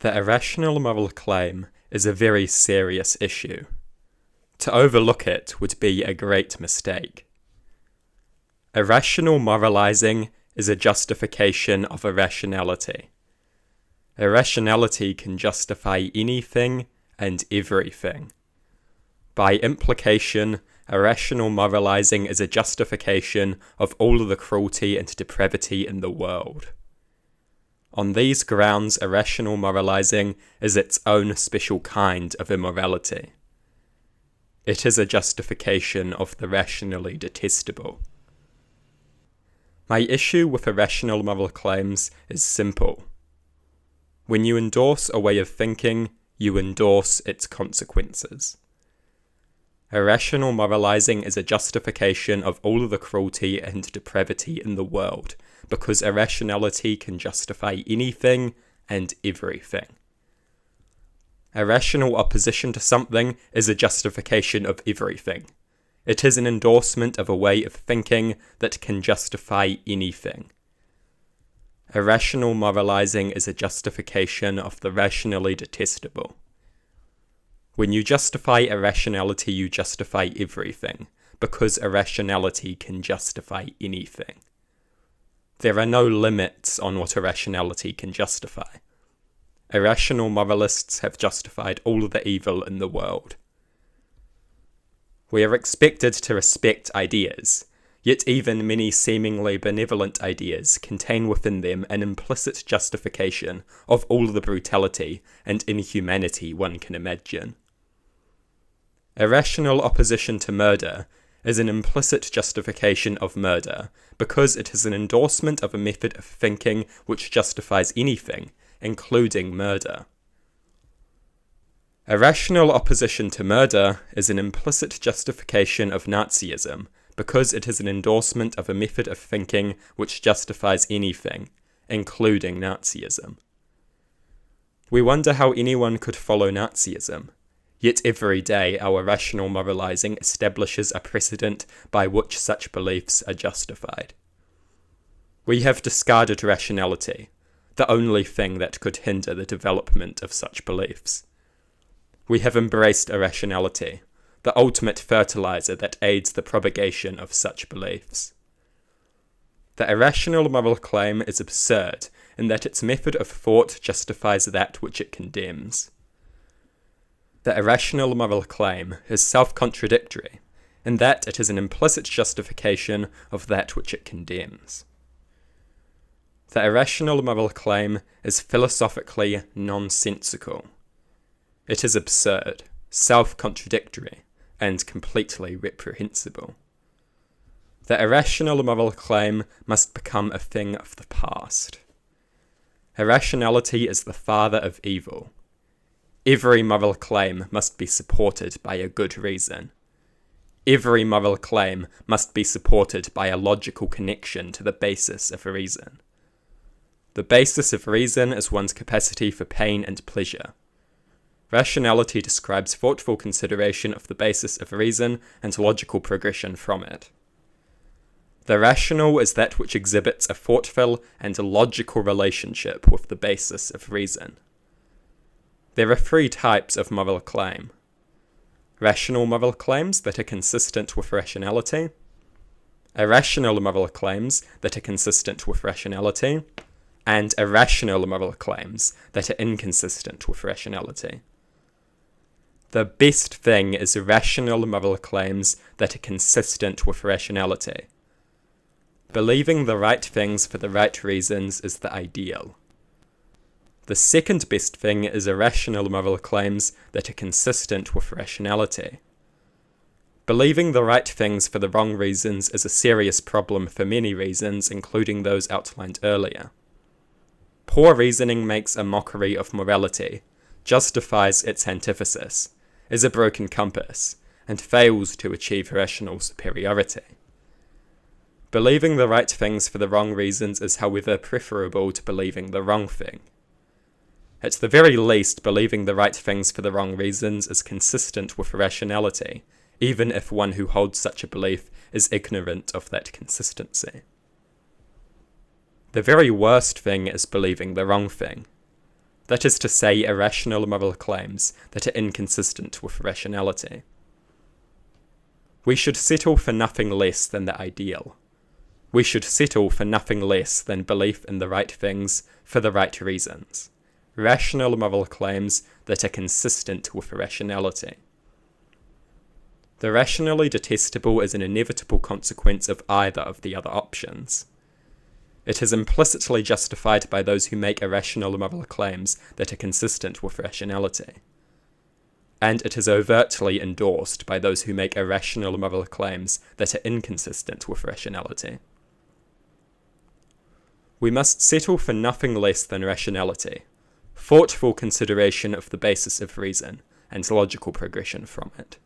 The irrational moral claim is a very serious issue. To overlook it would be a great mistake. Irrational moralizing is a justification of irrationality. Irrationality can justify anything and everything. By implication, irrational moralizing is a justification of all of the cruelty and depravity in the world. On these grounds, irrational moralizing is its own special kind of immorality. It is a justification of the rationally detestable. My issue with irrational moral claims is simple. When you endorse a way of thinking, you endorse its consequences. Irrational moralizing is a justification of all of the cruelty and depravity in the world, because irrationality can justify anything and everything. Irrational opposition to something is a justification of everything. It is an endorsement of a way of thinking that can justify anything. Irrational moralizing is a justification of the rationally detestable. When you justify irrationality, you justify everything, because irrationality can justify anything. There are no limits on what irrationality can justify. Irrational moralists have justified all of the evil in the world. We are expected to respect ideas, yet even many seemingly benevolent ideas contain within them an implicit justification of all of the brutality and inhumanity one can imagine. Irrational opposition to murder is an implicit justification of murder because it is an endorsement of a method of thinking which justifies anything, including murder. Irrational opposition to murder is an implicit justification of Nazism because it is an endorsement of a method of thinking which justifies anything, including Nazism. We wonder how anyone could follow Nazism. Yet every day our rational moralizing establishes a precedent by which such beliefs are justified. We have discarded rationality, the only thing that could hinder the development of such beliefs. We have embraced irrationality, the ultimate fertilizer that aids the propagation of such beliefs. The irrational moral claim is absurd in that its method of thought justifies that which it condemns. The irrational moral claim is self-contradictory, in that it is an implicit justification of that which it condemns. The irrational moral claim is philosophically nonsensical. It is absurd, self-contradictory, and completely reprehensible. The irrational moral claim must become a thing of the past. Irrationality is the father of evil. Every moral claim must be supported by a good reason. Every moral claim must be supported by a logical connection to the basis of reason. The basis of reason is one's capacity for pain and pleasure. Rationality describes thoughtful consideration of the basis of reason and logical progression from it. The rational is that which exhibits a thoughtful and logical relationship with the basis of reason. There are three types of moral claim. Rational moral claims that are consistent with rationality, irrational moral claims that are consistent with rationality, and irrational moral claims that are inconsistent with rationality. The best thing is rational moral claims that are consistent with rationality. Believing the right things for the right reasons is the ideal. The second best thing is irrational moral claims that are consistent with rationality. Believing the right things for the wrong reasons is a serious problem for many reasons, including those outlined earlier. Poor reasoning makes a mockery of morality, justifies its antithesis, is a broken compass, and fails to achieve rational superiority. Believing the right things for the wrong reasons is, however, preferable to believing the wrong thing. At the very least, believing the right things for the wrong reasons is consistent with rationality, even if one who holds such a belief is ignorant of that consistency. The very worst thing is believing the wrong thing. that is to say, irrational moral claims that are inconsistent with rationality. We should settle for nothing less than the ideal. We should settle for nothing less than belief in the right things for the right reasons. Rational moral claims that are consistent with rationality. The rationally detestable is an inevitable consequence of either of the other options. It is implicitly justified by those who make irrational moral claims that are consistent with rationality. And it is overtly endorsed by those who make irrational moral claims that are inconsistent with rationality. We must settle for nothing less than rationality, thoughtful consideration of the basis of reason, and logical progression from it.